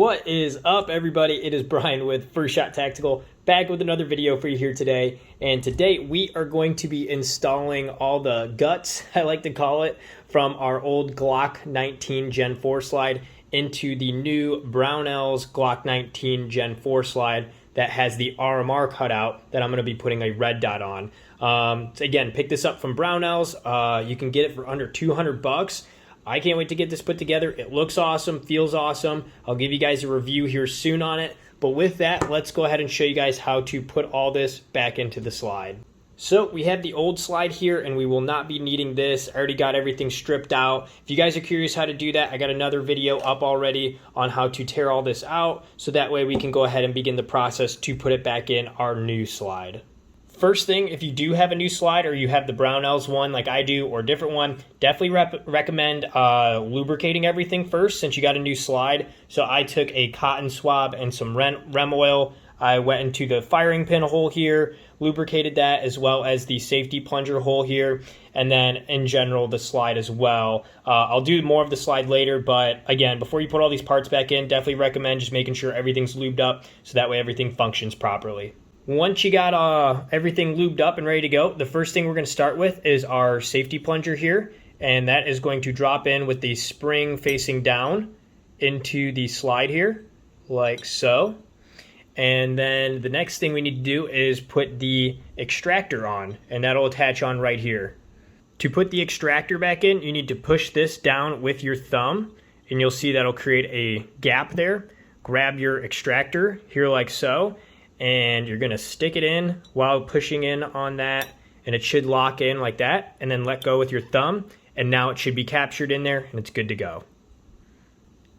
What is up, everybody? It is Brian with First Shot Tactical, back with another video for you here today. And today we are going to be installing all the guts, I like to call it, from our old Glock 19 Gen 4 slide into the new Brownell's Glock 19 Gen 4 slide that has the RMR cutout that I'm going to be putting a red dot on. So again, pick this up from Brownell's. You can get it for under 200 bucks. I can't wait to get this put together. It looks awesome, feels awesome. I'll give you guys a review here soon on it. But with that, let's go ahead and show you guys how to put all this back into the slide. So we have the old slide here and we will not be needing this. I already got everything stripped out. If you guys are curious how to do that, I got another video up already on how to tear all this out. So that way we can go ahead and begin the process to put it back in our new slide. First thing, if you do have a new slide or you have the Brownell's one like I do or a different one, definitely recommend lubricating everything first since you got a new slide. So I took a cotton swab and some rem oil. I went into the firing pin hole here, lubricated that as well as the safety plunger hole here, and then in general the slide as well. I'll do more of the slide later, but again, before you put all these parts back in, definitely recommend just making sure everything's lubed up so that way everything functions properly. Once you got everything lubed up and ready to go, the first thing we're going to start with is our safety plunger here, and that is going to drop in with the spring facing down into the slide here, like so. And then the next thing we need to do is put the extractor on, and that'll attach on right here. To put the extractor back in, you need to push this down with your thumb, and you'll see that'll create a gap there. Grab your extractor here like so, and you're going to stick it in while pushing in on that, and it should lock in like that, and then let go with your thumb, and now it should be captured in there and it's good to go.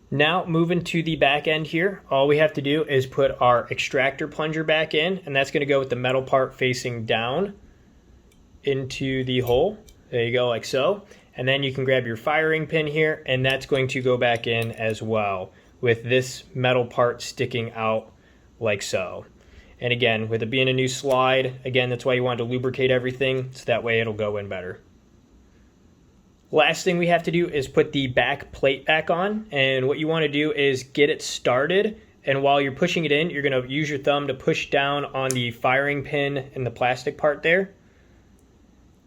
Now moving to the back end here, all we have to do is put our extractor plunger back in, and that's going to go with the metal part facing down into the hole. There you go, like so. And then you can grab your firing pin here, and that's going to go back in as well with this metal part sticking out like so. And again, with it being a new slide, again, that's why you want to lubricate everything, so that way it'll go in better. Last thing we have to do is put the back plate back on, and what you want to do is get it started, and while you're pushing it in, you're going to use your thumb to push down on the firing pin and the plastic part there,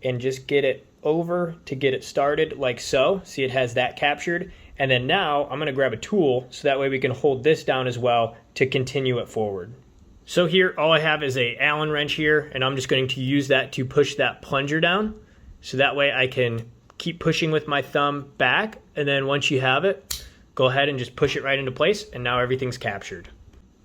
and just get it over to get it started like so. See, it has that captured. And then now I'm going to grab a tool so that way we can hold this down as well to continue it forward. So here, all I have is a Allen wrench here, and I'm just going to use that to push that plunger down. So that way I can keep pushing with my thumb back, and then once you have it, go ahead and just push it right into place, and now everything's captured.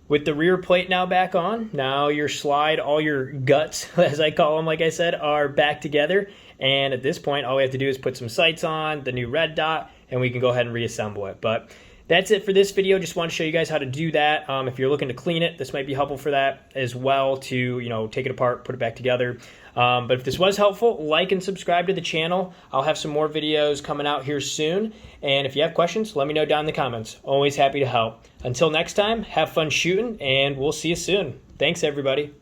With the rear plate now back on, now your slide, all your guts, as I call them, like I said, are back together. And at this point, all we have to do is put some sights on, the new red dot, and we can go ahead and reassemble it. But that's it for this video. Just want to show you guys how to do that. If you're looking to clean it, this might be helpful for that as well, to take it apart, put it back together. But if this was helpful, like and subscribe to the channel. I'll have some more videos coming out here soon. And if you have questions, let me know down in the comments. Always happy to help. Until next time, have fun shooting, and we'll see you soon. Thanks, everybody.